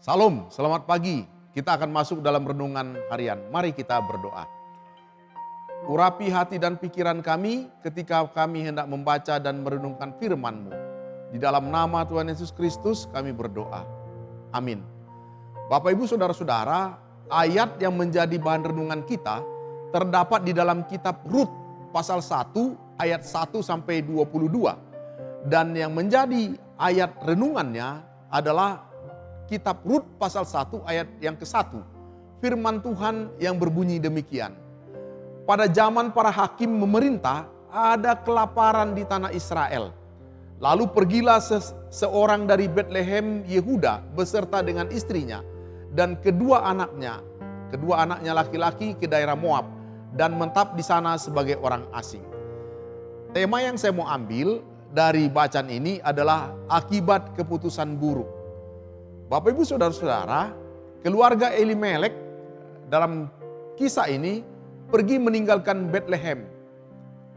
Salam, selamat pagi. Kita akan masuk dalam renungan harian. Mari kita berdoa. Urapi hati dan pikiran kami ketika kami hendak membaca dan merenungkan firman-Mu. Di dalam nama Tuhan Yesus Kristus kami berdoa. Amin. Bapak Ibu Saudara-saudara, ayat yang menjadi bahan renungan kita terdapat di dalam kitab Rut pasal 1 ayat 1 sampai 22. Dan yang menjadi ayat renungannya adalah kitab Rut pasal 1 ayat yang ke-1. Firman Tuhan yang berbunyi demikian. Pada zaman para hakim memerintah, ada kelaparan di tanah Israel. Lalu pergilah seorang dari Betlehem Yehuda beserta dengan istrinya dan kedua anaknya laki-laki ke daerah Moab dan mentap di sana sebagai orang asing. Tema yang saya mau ambil dari bacaan ini adalah akibat keputusan buruk. Bapak Ibu Saudara-saudara, keluarga Elimelek dalam kisah ini pergi meninggalkan Betlehem.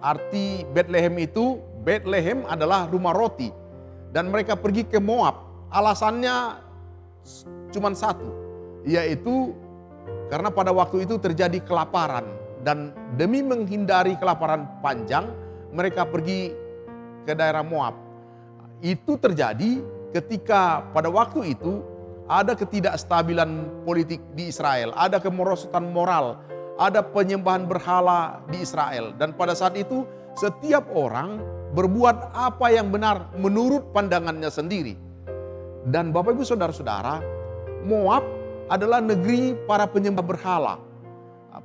Arti Betlehem itu, Betlehem adalah rumah roti. Dan mereka pergi ke Moab. Alasannya cuma satu, yaitu karena pada waktu itu terjadi kelaparan. Dan demi menghindari kelaparan panjang, mereka pergi ke daerah Moab. Itu terjadi ketika pada waktu itu ada ketidakstabilan politik di Israel, ada kemerosotan moral, ada penyembahan berhala di Israel. Dan pada saat itu setiap orang berbuat apa yang benar menurut pandangannya sendiri. Dan Bapak Ibu Saudara-saudara, Moab adalah negeri para penyembah berhala.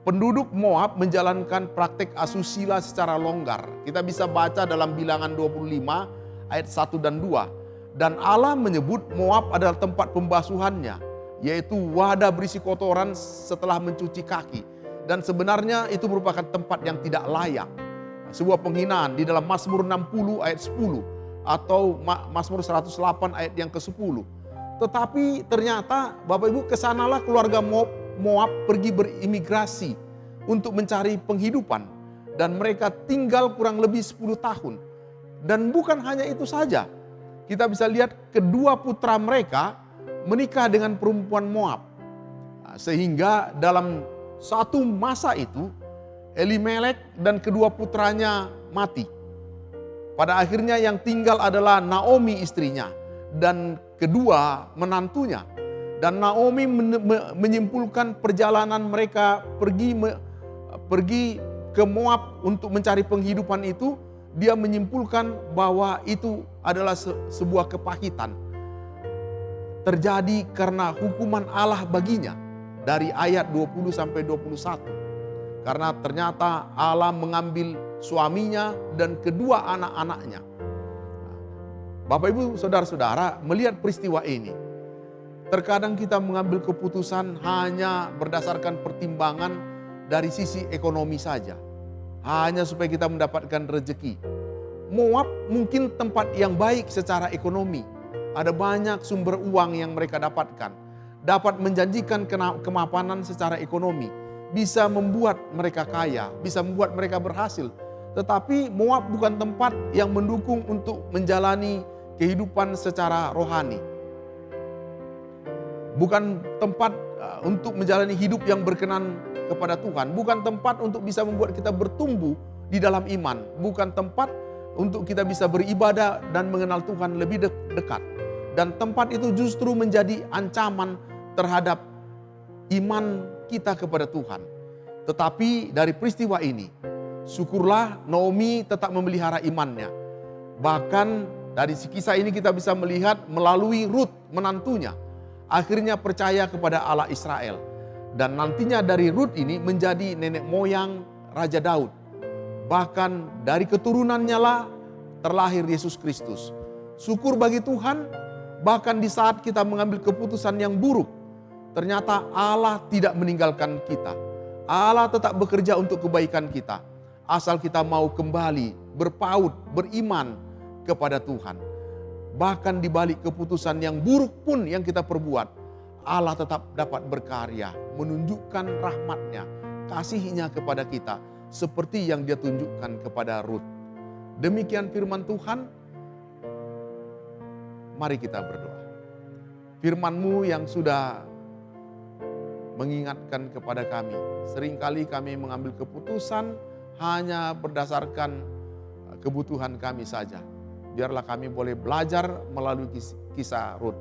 Penduduk Moab menjalankan praktek asusila secara longgar. Kita bisa baca dalam Bilangan 25 ayat 1 dan 2. Dan Allah menyebut Moab adalah tempat pembasuhannya, yaitu wadah berisi kotoran setelah mencuci kaki. Dan sebenarnya itu merupakan tempat yang tidak layak. Sebuah penghinaan di dalam Mazmur 60 ayat 10 atau Mazmur 108 ayat yang ke-10. Tetapi ternyata Bapak Ibu kesanalah keluarga Moab pergi berimigrasi untuk mencari penghidupan. Dan mereka tinggal kurang lebih 10 tahun. Dan bukan hanya itu saja. Kita bisa lihat kedua putra mereka menikah dengan perempuan Moab. Sehingga dalam satu masa itu Elimelek dan kedua putranya mati. Pada akhirnya yang tinggal adalah Naomi istrinya dan kedua menantunya. Dan Naomi menyimpulkan perjalanan mereka pergi ke Moab untuk mencari penghidupan itu. Dia menyimpulkan bahwa itu adalah sebuah kepahitan. Terjadi karena hukuman Allah baginya. Dari ayat 20 sampai 21. Karena ternyata Allah mengambil suaminya dan kedua anak-anaknya. Bapak Ibu Saudara-saudara melihat peristiwa ini. Terkadang kita mengambil keputusan hanya berdasarkan pertimbangan dari sisi ekonomi saja. Hanya supaya kita mendapatkan rezeki. Moab mungkin tempat yang baik secara ekonomi. Ada banyak sumber uang yang mereka dapatkan. Dapat menjanjikan kemapanan secara ekonomi. Bisa membuat mereka kaya, bisa membuat mereka berhasil. Tetapi Moab bukan tempat yang mendukung untuk menjalani kehidupan secara rohani. Bukan tempat untuk menjalani hidup yang berkenan kepada Tuhan. Bukan tempat untuk bisa membuat kita bertumbuh di dalam iman. Bukan tempat untuk kita bisa beribadah dan mengenal Tuhan lebih dekat. Dan tempat itu justru menjadi ancaman terhadap iman kita kepada Tuhan. Tetapi dari peristiwa ini, syukurlah Naomi tetap memelihara imannya. Bahkan dari kisah ini kita bisa melihat melalui Rut menantunya. Akhirnya percaya kepada Allah Israel. Dan nantinya dari Rut ini menjadi nenek moyang Raja Daud. Bahkan dari keturunannya lah terlahir Yesus Kristus. Syukur bagi Tuhan, bahkan di saat kita mengambil keputusan yang buruk, ternyata Allah tidak meninggalkan kita. Allah tetap bekerja untuk kebaikan kita. Asal kita mau kembali, berpaut, beriman kepada Tuhan. Bahkan di balik keputusan yang buruk pun yang kita perbuat, Allah tetap dapat berkarya, menunjukkan rahmat-Nya, kasih-Nya kepada kita, seperti yang Dia tunjukkan kepada Rut. Demikian firman Tuhan. Mari kita berdoa. firman-Mu yang sudah mengingatkan kepada kami. Seringkali kami mengambil keputusan hanya berdasarkan kebutuhan kami saja. Biarlah kami boleh belajar melalui kisah Rut.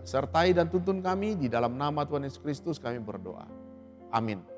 Sertai dan tuntun kami, di dalam nama Tuhan Yesus Kristus kami berdoa. Amin.